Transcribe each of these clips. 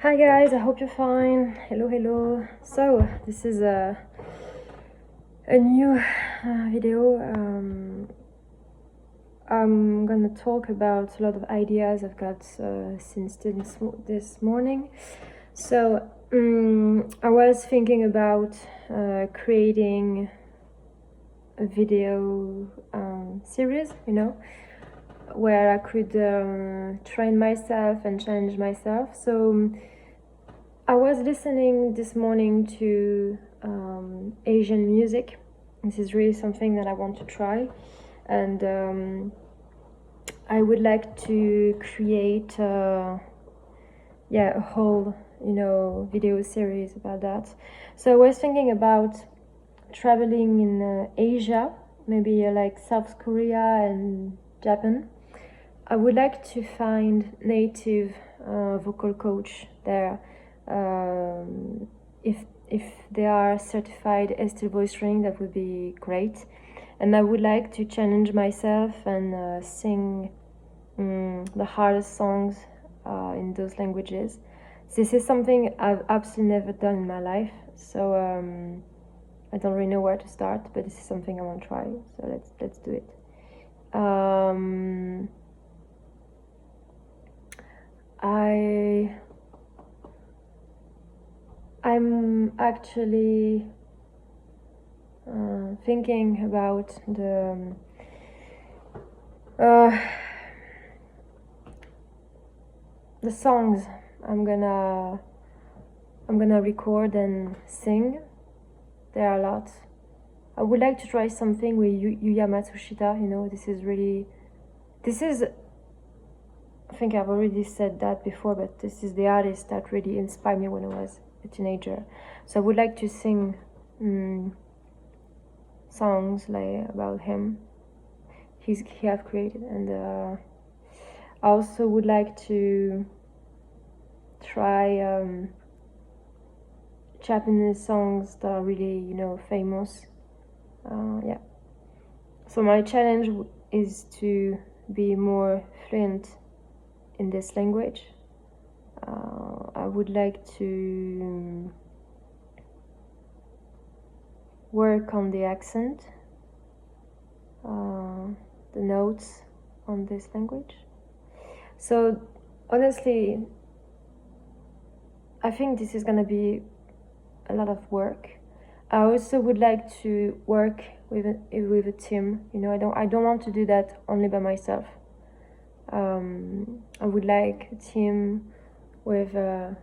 Hi guys, I hope you're fine. Hello. So this is a new video. I'm gonna talk about a lot of ideas I've got since this morning. So I was thinking about creating a video series, where I could train myself and challenge myself. So I was listening this morning to Asian music. This is really something that I want to try, and I would like to create a whole video series about that. So I was thinking about traveling in Asia, maybe like South Korea and Japan. I would like to find native vocal coach there. If they are certified ST voice training, that would be great. And I would like to challenge myself and sing the hardest songs in those languages. This is something I've absolutely never done in my life, so I don't really know where to start. But this is something I want to try. So let's do it. I'm actually thinking about the songs I'm gonna record and sing. There are a lot. I would like to try something with Yuya Matsushita. This is, I think I've already said that before, but this is the artist that really inspired me when I was a teenager. So I would like to sing songs like about him. He have created, and I also would like to try Japanese songs that are really famous. So my challenge is to be more fluent in this language. I would like to work on the accent, the notes on this language. So honestly, I think this is gonna be a lot of work. I also would like to work with a team. I don't want to do that only by myself. I would like a team with the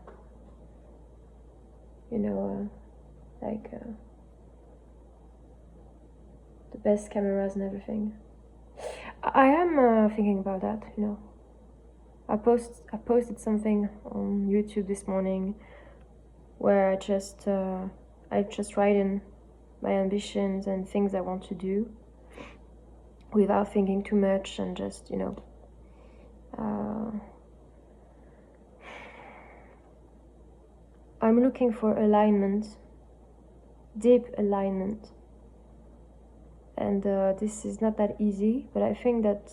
best cameras and everything. I am thinking about that. I posted something on YouTube this morning where I just write in my ambitions and things I want to do without thinking too much, and just I'm looking for alignment, deep alignment, and this is not that easy, but I think that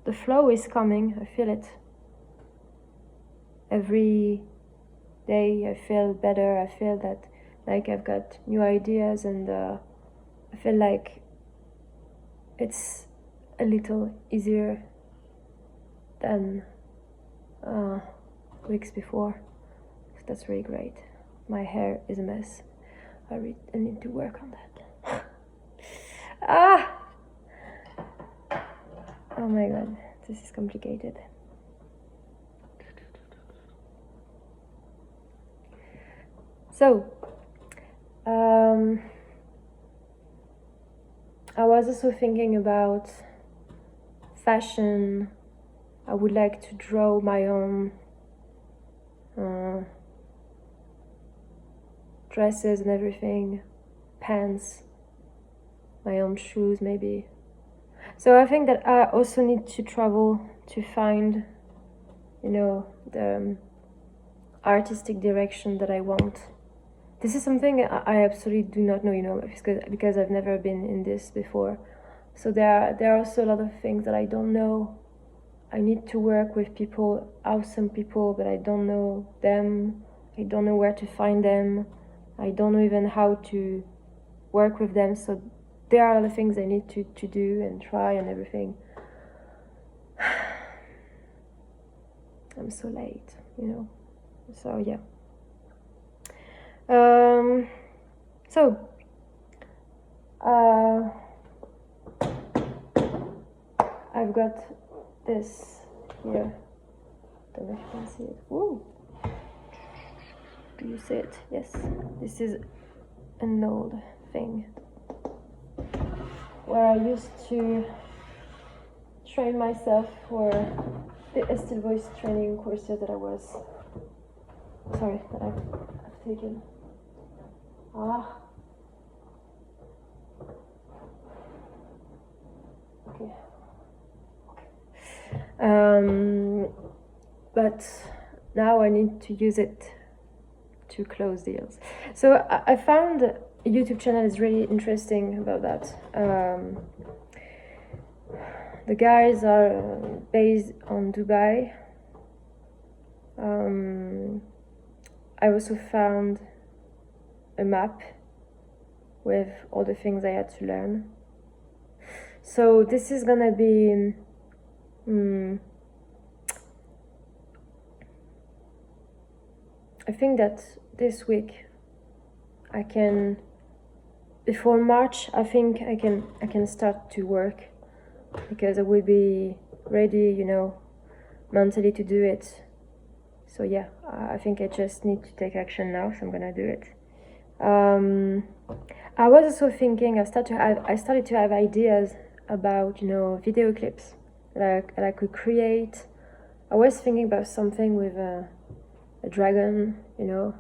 the flow is coming. I feel it. Every day I feel better. I feel that like I've got new ideas, and I feel like it's a little easier than weeks before. So that's really great. My hair is a mess. I need to work on that. Oh my god, this is complicated. So I was also thinking about fashion. I would like to draw my own dresses and everything, pants, my own shoes maybe. So I think that I also need to travel to find the artistic direction that I want. This is something I absolutely do not know, because I've never been in this before. So there are also a lot of things that I don't know. I need to work with people, awesome people, but I don't know them. I don't know where to find them. I don't know even how to work with them. So there are other things I need to do and try and everything. I'm so late, you know. So yeah. I've got this here. Don't know if you can see it. Woo! Do you see it? Yes. This is an old thing where I used to train myself for the still voice training courses that I've taken. Okay. But now I need to use it to close deals. So I found a YouTube channel is really interesting about that. The guys are based on Dubai. I also found a map with all the things I had to learn. So this is gonna be I think that this week I can, before March, I think I can start to work, because I will be ready, you know, mentally to do it. So yeah, I think I just need to take action now, so I'm gonna do it. I was also thinking, I started to have ideas about, you know, video clips that I could create. I was thinking about something with a dragon, you know.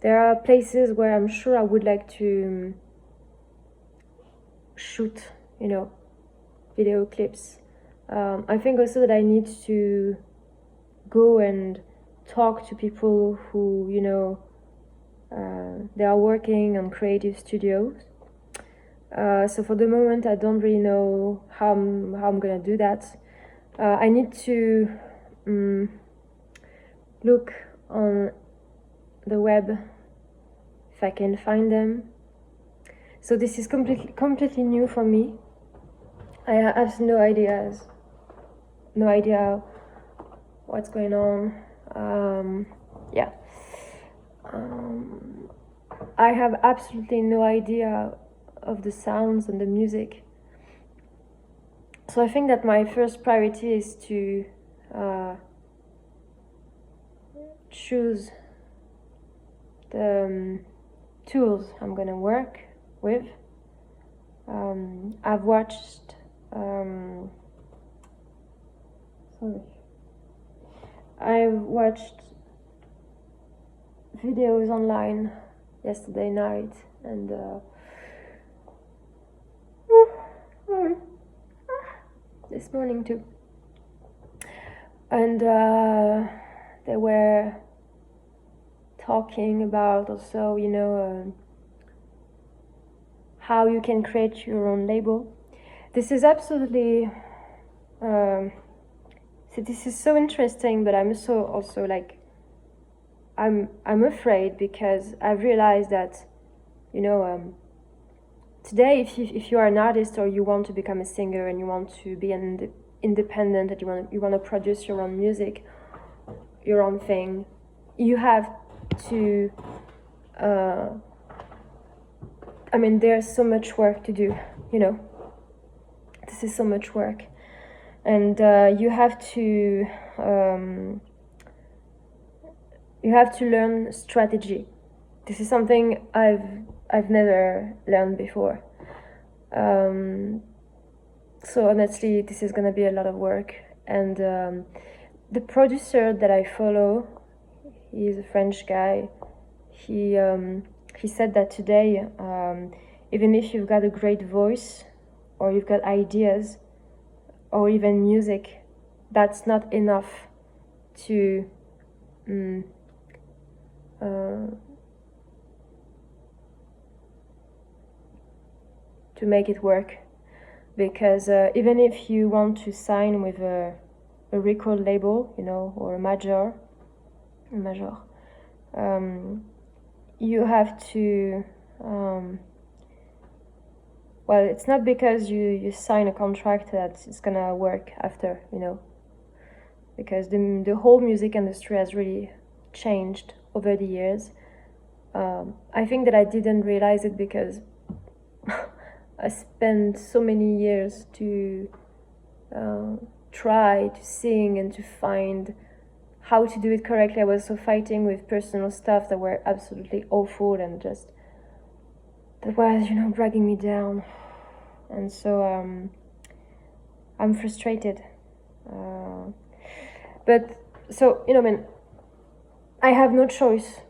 There are places where I'm sure I would like to shoot, you know, video clips. I think also that I need to go and talk to people who, you know, they are working on creative studios. So for the moment, I don't really know how I'm gonna do that. I need to look on the web if I can find them. So this is completely new for me. I have no idea what's going on. I have absolutely no idea of the sounds and the music. So I think that my first priority is to choose the tools I'm gonna work with. I've watched videos online yesterday night, and this morning too, and they were talking about also, you know, how you can create your own label. This is absolutely so this is so interesting, but I'm so also like I'm afraid, because I've realized that, you know, today if you are an artist, or you want to become a singer, and you want to be an independent, and you want to produce your own music, your own thing, you have to I mean, there's so much work to do, you know. This is so much work, and you have to learn strategy. This is something I've never learned before. So honestly, this is gonna be a lot of work. And the producer that I follow, he's a French guy. He said that today, even if you've got a great voice, or you've got ideas, or even music, that's not enough to make it work. because even if you want to sign with a record label, you know, or a major, you have to, well, it's not because you sign a contract that it's gonna work after, you know, because the whole music industry has really changed over the years. I think that I didn't realize it because I spent so many years to try to sing and to find how to do it correctly. I was so fighting with personal stuff that were absolutely awful and just that was, you know, dragging me down. And so I'm frustrated. But so, you know, I mean, I have no choice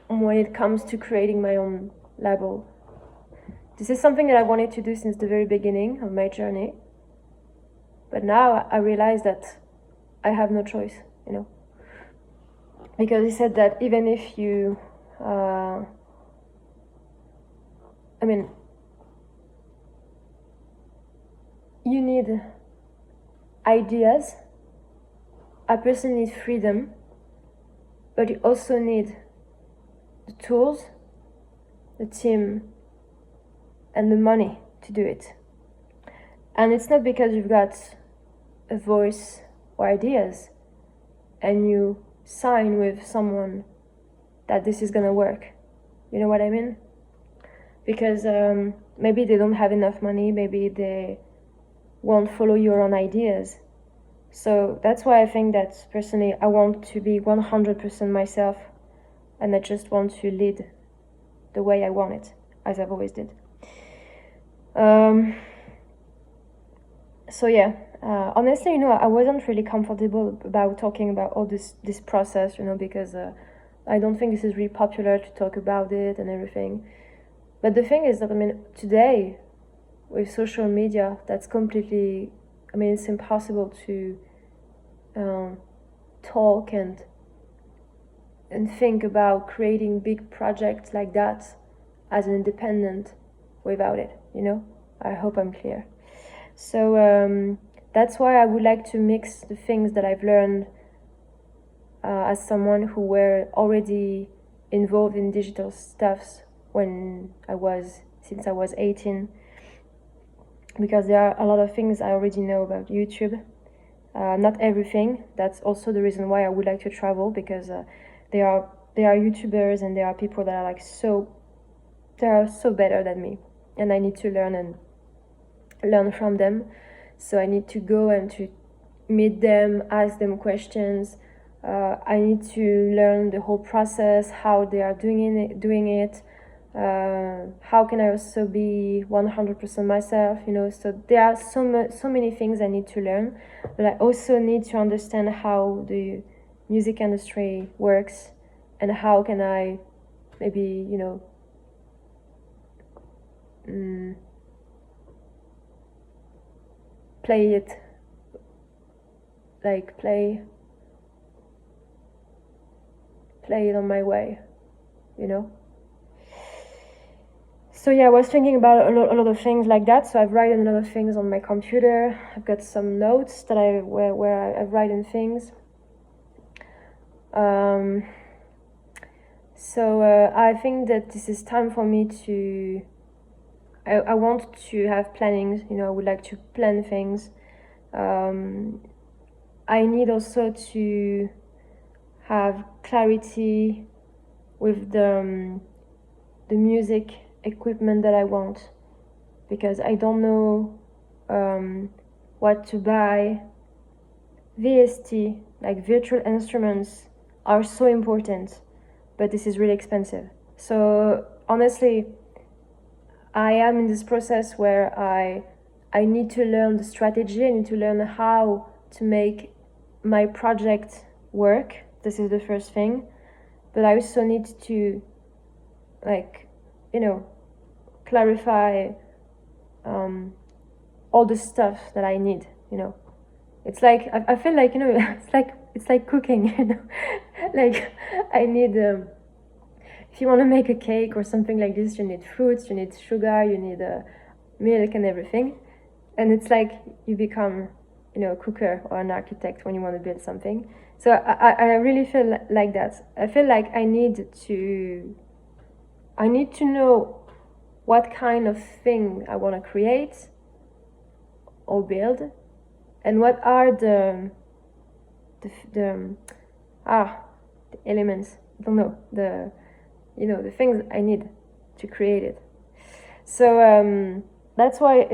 when it comes to creating my own label. This is something that I wanted to do since the very beginning of my journey. But now I realize that I have no choice, you know. Because he said that even if you, I mean, you need ideas, a person needs freedom, but you also need the tools, the team, and the money to do it. And it's not because you've got a voice or ideas and you sign with someone that this is gonna work. You know what I mean? Because maybe they don't have enough money, maybe they won't follow your own ideas. So that's why I think that personally I want to be 100% myself, and I just want to lead the way I want it, as I've always did. So yeah, honestly, you know, I wasn't really comfortable about talking about all this process, you know, because I don't think this is really popular to talk about it and everything. But the thing is that, I mean, today with social media, that's completely, I mean, it's impossible to talk and think about creating big projects like that as an independent without it, you know. I hope I'm clear. So that's why I would like to mix the things that I've learned as someone who were already involved in digital stuffs since I was 18, because there are a lot of things I already know about YouTube. Not everything. That's also the reason why I would like to travel, because there are YouTubers and there are people that are they are so better than me, and I need to learn from them. So I need to go and to meet them, ask them questions. I need to learn the whole process, how they are doing it. How can I also be 100% myself, you know? So there are so many things I need to learn, but I also need to understand how the music industry works, and how can I maybe, you know, play it, like play it on my way, you know. So yeah, I was thinking about a lot of things like that. So I've written a lot of things on my computer. I've got some notes that where I've written things. So I think that this is time for me to. I want to have plannings. You know, I would like to plan things. I need also to have clarity with the music equipment that I want, because I don't know what to buy. VST, like virtual instruments, are so important, but this is really expensive. So honestly, I am in this process where I need to learn the strategy. I need to learn how to make my project work. This is the first thing. But I also need to, like, you know, clarify all the stuff that I need, you know. It's like, I feel like, you know, it's like cooking, you know. Like, I need, if you want to make a cake or something like this, you need fruits, you need sugar, you need milk and everything. And it's like you become, a cooker or an architect when you want to build something. So I really feel like that. I feel like I need to know what kind of thing I want to create or build, and what are the elements. I don't know, the things I need to create it. So that's why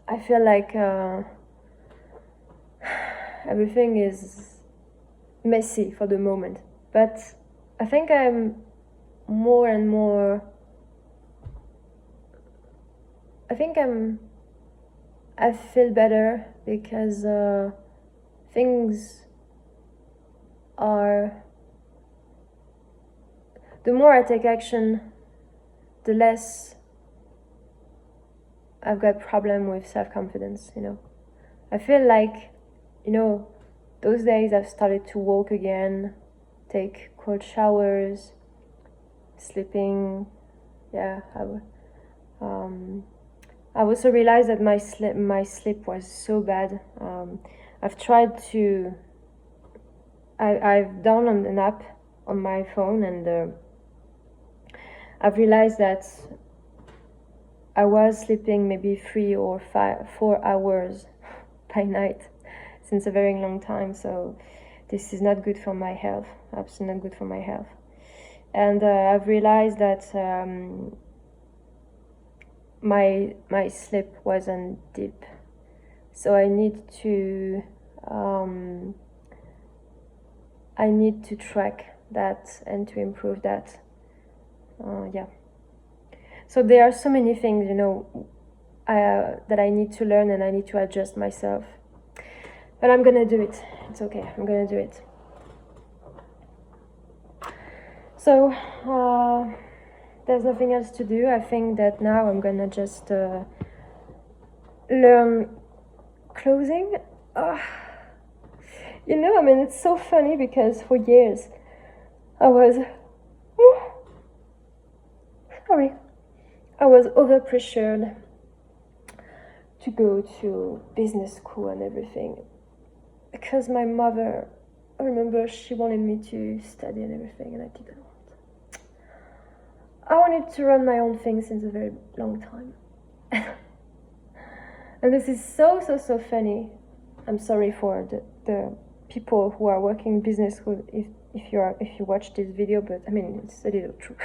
I feel like everything is messy for the moment, but I think I'm more and more. I feel better because things are. The more I take action, the less I've got problem with self-confidence. I feel like, those days I've started to walk again, take cold showers, sleeping. Yeah, I also realized that my sleep was so bad. I've tried to. I've downloaded an app on my phone, and I've realized that I was sleeping maybe 3 or 4 hours by night since a very long time. So this is not good for my health. Absolutely not good for my health. And I've realized that my sleep wasn't deep. So I need to track that and to improve that. Yeah. So there are so many things, that I need to learn, and I need to adjust myself. But I'm gonna do it. It's okay. I'm gonna do it. So there's nothing else to do. I think that now I'm gonna just learn clothing. It's so funny because for years I was overpressured to go to business school and everything, because my mother, I remember, she wanted me to study and everything, and I didn't want. I wanted to run my own thing since a very long time. And this is so funny. I'm sorry for the people who are working in business school if you watch this video, but it's a little true.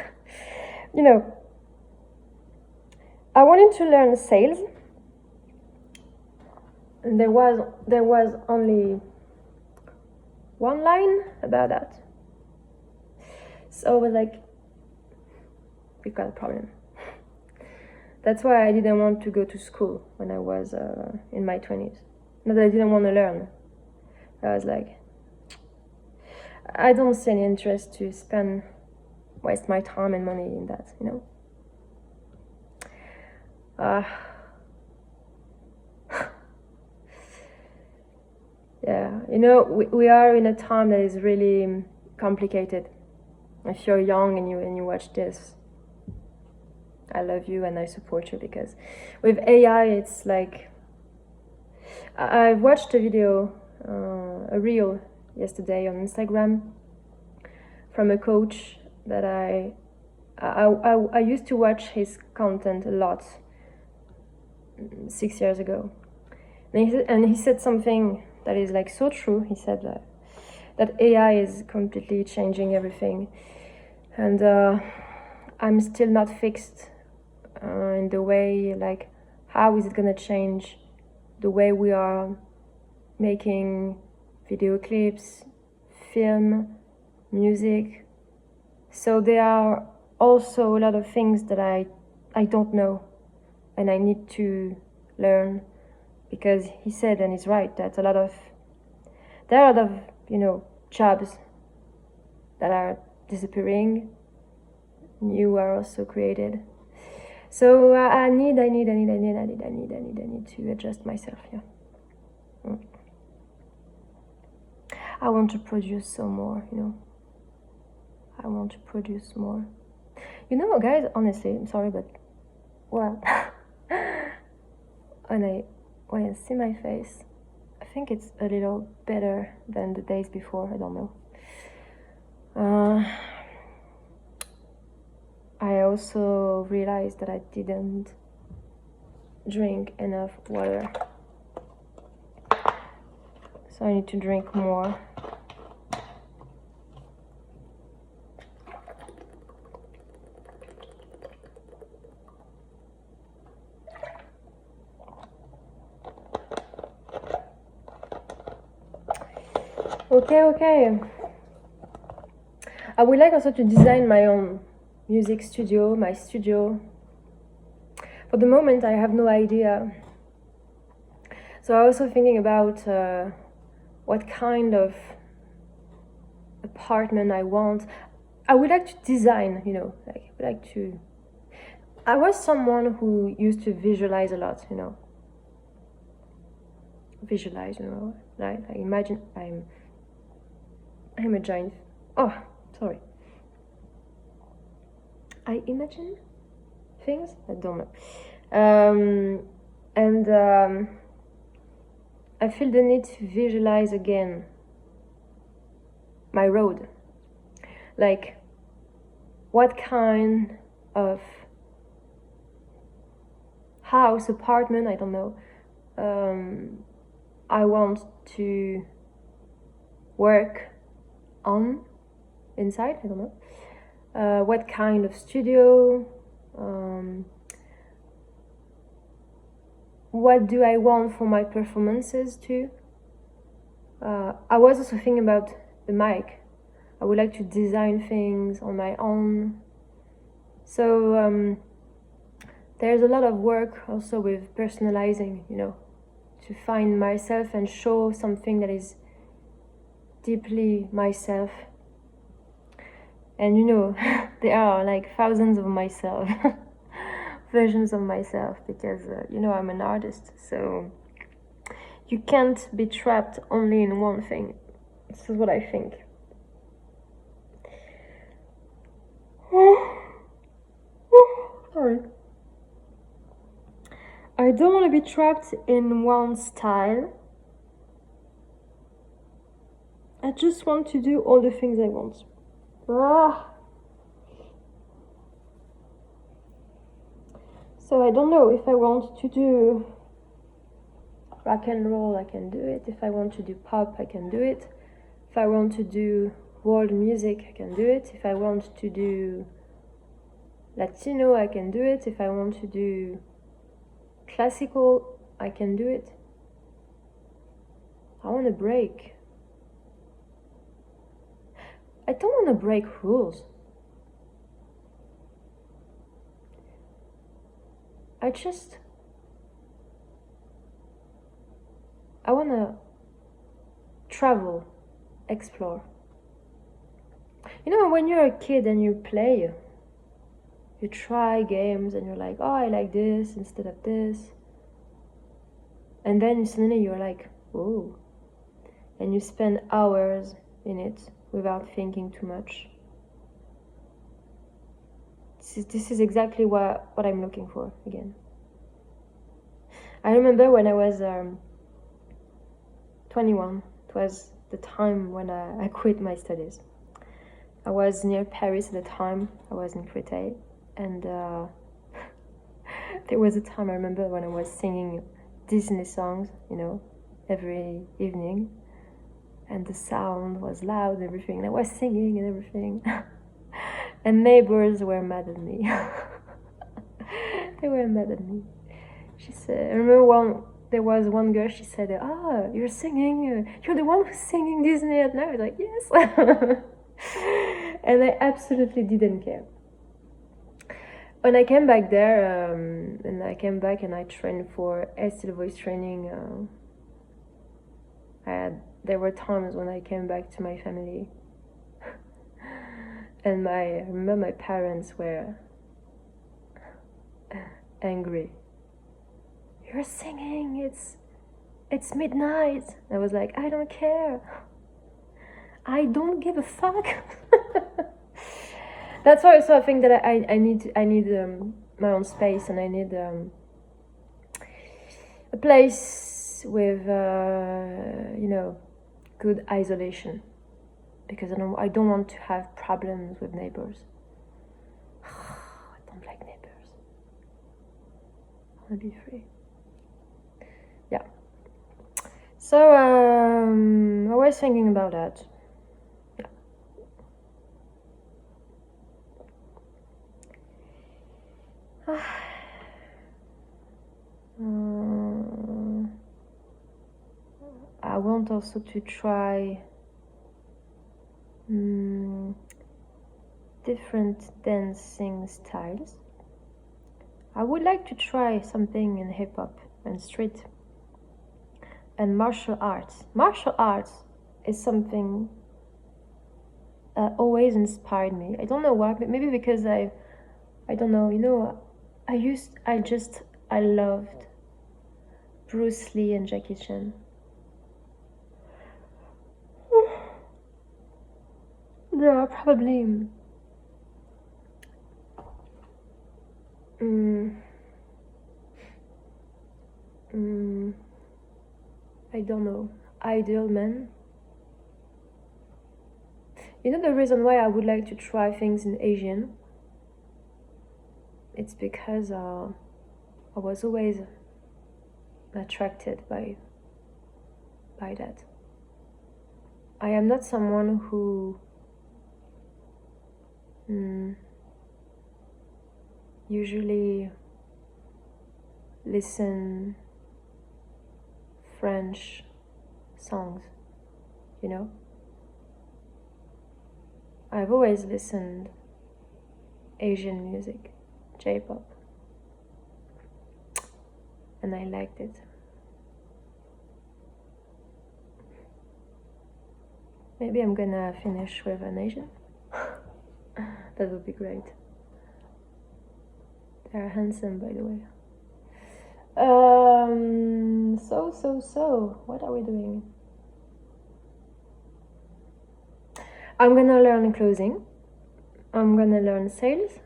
I wanted to learn sales, and there was only one line about that. So I was like, we've got a problem. That's why I didn't want to go to school when I was in my 20s. Not that I didn't want to learn. I was like, I don't see any interest to waste my time and money in that, Yeah, we are in a time that is really complicated. If you're young and you watch this, I love you and I support you, because with AI it's like, I watched a video, a reel yesterday on Instagram from a coach that I used to watch his content a lot 6 years ago, and he said something that is like so true. He said that AI is completely changing everything, and I'm still not fixed in the way, like, how is it gonna change the way we are making video clips, film, music. So there are also a lot of things that I don't know, and I need to learn, because he said, and he's right, that there are a lot of jobs that are disappearing, new are also created. So I need to adjust myself. Yeah. I want to produce some more. I want to produce more. Guys, honestly, I'm sorry, but well, when I see my face, I think it's a little better than the days before. I don't know. I also realized that I didn't drink enough water, so I need to drink more. Okay. I would like also to design my own music studio, my studio. For the moment, I have no idea. So I'm also thinking about what kind of apartment I want. I would like to design, like I would like to. I was someone who used to visualize a lot, Visualize, like I imagine I'm a giant. Oh, sorry. I imagine things. I don't know. I feel the need to visualize again my road. Like, what kind of house, apartment, I don't know, I want to work on inside, I don't know. What kind of studio, what do I want for my performances too. I was also thinking about the mic. I would like to design things on my own. So there's a lot of work also with personalizing, to find myself and show something that is deeply myself. And there are like thousands of myself, versions of myself, because I'm an artist, so you can't be trapped only in one thing. This is what I think. Sorry. I don't want to be trapped in one style. I just want to do all the things I want. So I don't know if I want to do rock and roll, I can do it. If I want to do pop, I can do it. If I want to do world music, I can do it. If I want to do Latino, I can do it. If I want to do classical, I can do it. I want to break. I don't want to break rules. I want to travel, explore. When you're a kid and you play, you try games and you're like, oh, I like this instead of this. And then suddenly you're like, oh. And you spend hours in it without thinking too much. This is exactly what I'm looking for again. I remember when I was 21, it was the time when I quit my studies. I was near Paris at the time, I was in Créteil, and there was a time I remember when I was singing Disney songs, every evening, and the sound was loud and everything, and I was singing and everything, and neighbors were mad at me. They were mad at me. She said, I remember there was one girl, she said, you're singing, you're the one who's singing Disney at night. I was like, yes. And I absolutely didn't care. When I came back there, and I trained for still voice training, there were times when I came back to my family, and I remember my parents were angry. You're singing, it's midnight. I was like, I don't care. I don't give a fuck. That's why also I think that I need my own space, and I need a place with good isolation, because I don't want to have problems with neighbors. I don't like neighbors. I want to be free. Yeah. So I was thinking about that. Yeah. I want also to try different dancing styles. I would like to try something in hip-hop and street and martial arts. Martial arts is something always inspired me. I don't know why, but maybe because I don't know, I loved Bruce Lee and Jackie Chan. Yeah, probably. I don't know. Ideal man. You know the reason why I would like to try things in Asian? It's because I was always attracted by that. I am not someone who usually listen French songs, you know? I've always listened Asian music, J-pop, and I liked it. Maybe I'm gonna finish with an Asian. That would be great. They're handsome, by the way. So, what are we doing? I'm gonna learn closing. I'm gonna learn sales.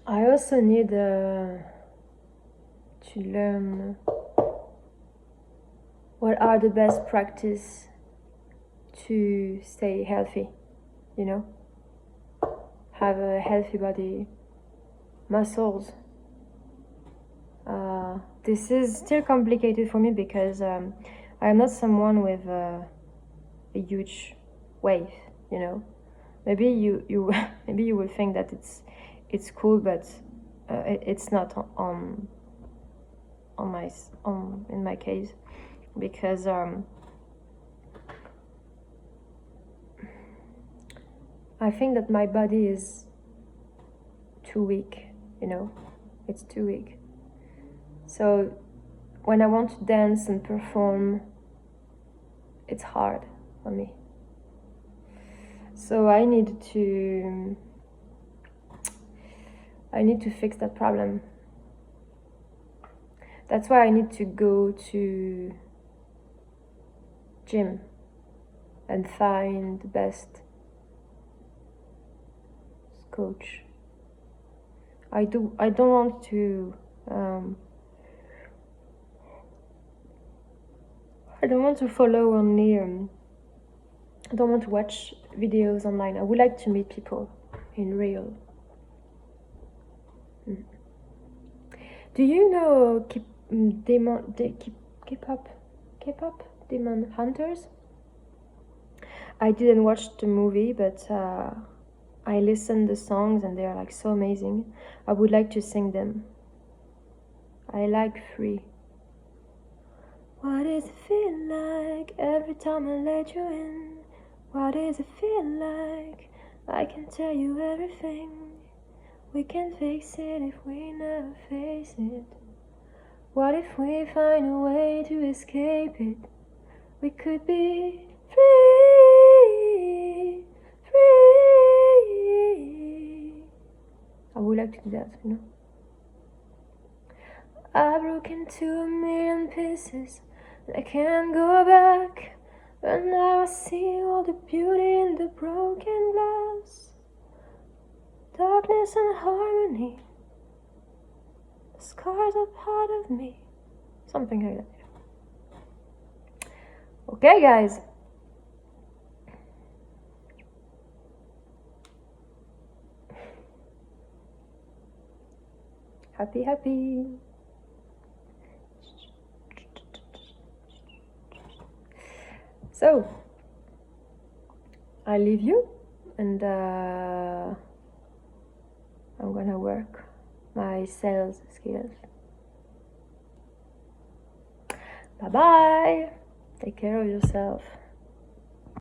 I also need to learn what are the best practice to stay healthy, you know? Have a healthy body, muscles. This is still complicated for me because I am not someone with a huge waist, you know. Maybe you maybe you will think that it's cool, but it's not in my case, because I think that my body is too weak, you know. It's too weak. So when I want to dance and perform, it's hard for me. So I need to fix that problem. That's why I need to go to gym and find the best coach. I don't want to I don't want to follow only I don't want to watch videos online. I would like to meet people in real. Do you know K-pop Demon Hunters? I didn't watch the movie, but I listened the songs and they are like so amazing. I would like to sing them. I like Free. What does it feel like every time I let you in? What does it feel like? I can tell you everything. We can fix it if we never face it. What if we find a way to escape it? We could be free, free. I would like to do that, you know. I broke into a million pieces, and I can't go back. And I see all the beauty in the broken glass, darkness and harmony. The scars are part of me. Something like that. Okay, guys. Happy. So, I leave you, and I'm gonna work my sales skills. Bye bye. Take care of yourself.